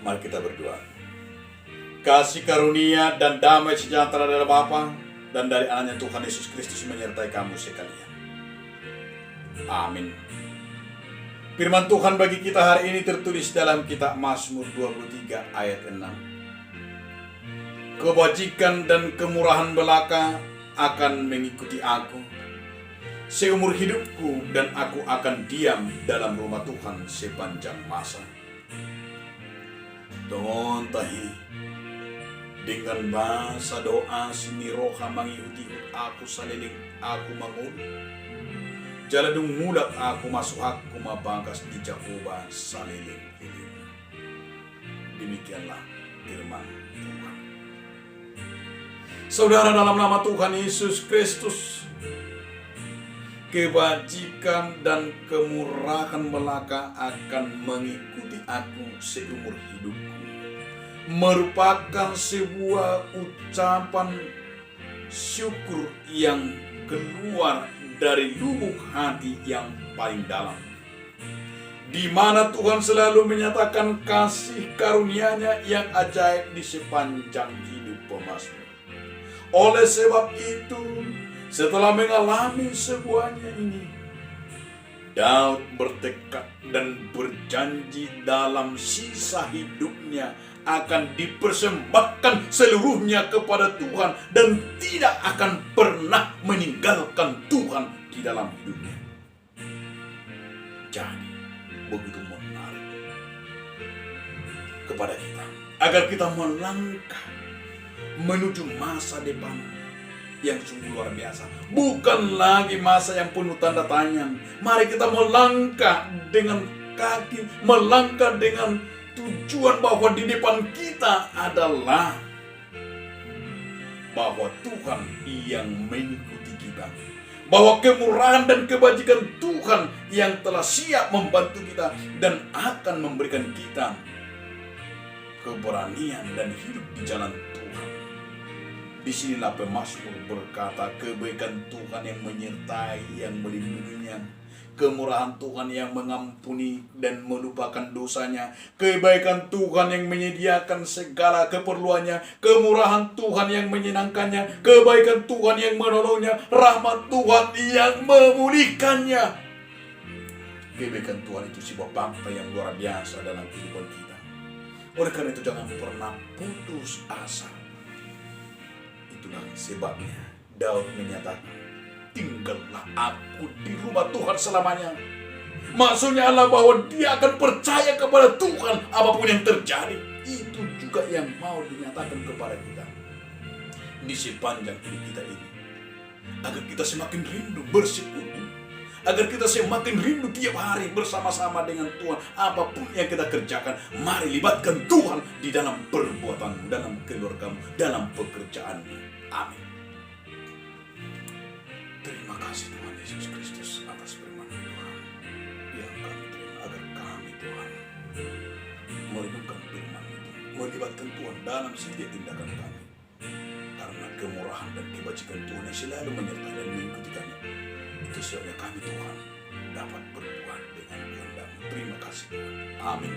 Mari kita berdoa. Kasih karunia dan damai sejahtera dari Bapa dan dari anaknya Tuhan Yesus Kristus menyertai kamu sekalian. Amin. Firman Tuhan bagi kita hari ini tertulis dalam kitab Mazmur 23 ayat 6. Kebajikan dan kemurahan belaka akan mengikuti aku seumur hidupku, dan aku akan diam dalam rumah Tuhan sepanjang masa. Tuhan tahi dengan bahasa doa sini roha mengikuti aku saliling aku mangun. Jaladung mulak aku masuk aku mabangkas di Jakoba saliling-liling. Demikianlah firman Tuhan. Saudara, dalam nama Tuhan Yesus Kristus, kebajikan dan kemurahan belaka akan mengikuti aku seumur hidupku. Merupakan sebuah ucapan syukur yang keluar dari lubuk hati yang paling dalam, di mana Tuhan selalu menyatakan kasih karunia-Nya yang ajaib di sepanjang hidup pemazmur. Oleh sebab itu, setelah mengalami semuanya ini, Daud bertekad dan berjanji dalam sisa hidupnya akan dipersembahkan seluruhnya kepada Tuhan dan tidak akan pernah meninggalkan Tuhan di dalam hidupnya. Jadi, begitu menarik kepada kita agar kita melangkah menuju masa depan yang sungguh luar biasa. Bukan lagi masa yang penuh tanda tanya. Mari kita melangkah dengan kaki, melangkah dengan tujuan bahwa di depan kita adalah bahwa Tuhan yang mengikuti kita, bahwa kemurahan dan kebajikan Tuhan yang telah siap membantu kita dan akan memberikan kita keberanian dan hidup di jalan Tuhan. Disinilah pemazmur berkata, kebaikan Tuhan yang menyertai, yang melindunginya, kemurahan Tuhan yang mengampuni dan melupakan dosanya, kebaikan Tuhan yang menyediakan segala keperluannya, kemurahan Tuhan yang menyenangkannya, kebaikan Tuhan yang menolongnya, rahmat Tuhan yang memulihkannya. Kebaikan Tuhan itu sebuah bangsa yang luar biasa dalam kehidupan kita. Oleh karena itu jangan pernah putus asa. Itulah sebabnya Daud menyatakan, tinggallah aku di rumah Tuhan selamanya. Maksudnya adalah bahwa dia akan percaya kepada Tuhan apapun yang terjadi. Itu juga yang mau dinyatakan kepada kita di sepanjang hidup kita ini, agar kita semakin rindu bersekutu, agar kita semakin rindu tiap hari bersama-sama dengan Tuhan. Apapun yang kita kerjakan, mari libatkan Tuhan di dalam perbuatan, dalam keluargamu, dalam pekerjaanmu. Amin. Terima kasih Tuhan Yesus Kristus atas firman Tuhan yang kami terima, agar kami Tuhan merenungkan firman itu, melibatkan Tuhan dalam setiap tindakan kami, karena kemurahan dan kebajikan Tuhan yang selalu menyertai dan mengikuti kami. Itu sebabnya kami Tuhan dapat berbuat dengan kehendak-Mu. Terima kasih Tuhan. Amin.